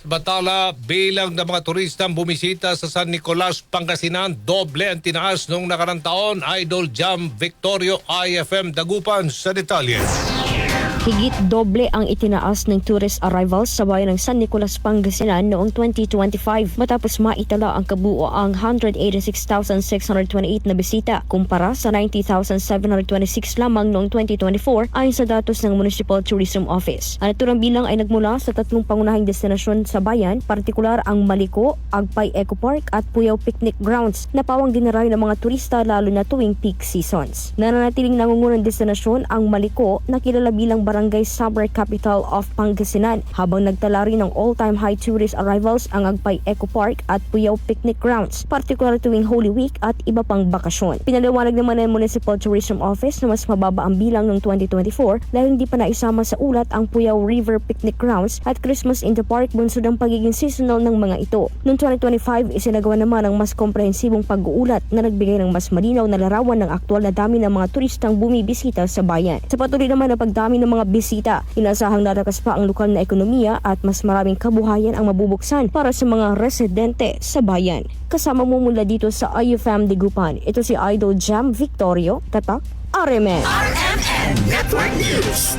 Batala, bilang ng mga turistang bumisita sa San Nicolas, Pangasinan, doble ang tinaas noong nakarang taon. Idol Jam Victorio, IFM Dagupan sa detalye. Higit doble ang itinaas ng tourist arrivals sa bayan ng San Nicolas, Pangasinan noong 2025 matapos maitala ang kabuoang 186,628 na bisita kumpara sa 90,726 lamang noong 2024 ayon sa datos ng Municipal Tourism Office. Ang naturang bilang ay nagmula sa tatlong pangunahing destinasyon sa bayan, partikular ang Maliko, Agpay Eco Park at Puyaw Picnic Grounds na pawang dinaray ng mga turista lalo na tuwing peak seasons. Nananatiling nangungunang destinasyon ang Maliko na kilala bilang Barangay Summer Capital of Pangasinan habang nagtala rin ng all-time high tourist arrivals ang Agpay Eco Park at Puyaw Picnic Grounds, partikular tuwing Holy Week at iba pang bakasyon. Pinaliwanag naman ng Municipal Tourism Office na mas mababa ang bilang ng 2024 dahil hindi pa naisama sa ulat ang Puyaw River Picnic Grounds at Christmas in the Park bunsod ang pagiging seasonal ng mga ito. Noong 2025, isinagawa naman ang mas komprehensibong pag-uulat na nagbigay ng mas malinaw na larawan ng aktual na dami ng mga turistang bumibisita sa bayan. Sa patuloy naman na pagdami ng mga bisita, inasahang lalakas pa ang lokal na ekonomiya at mas maraming kabuhayan ang mabubuksan para sa mga residente sa bayan. Kasama mo mula dito sa IFM Dagupan, ito si Idol Jam Victorio, Tatak, RMN. RMN Network News.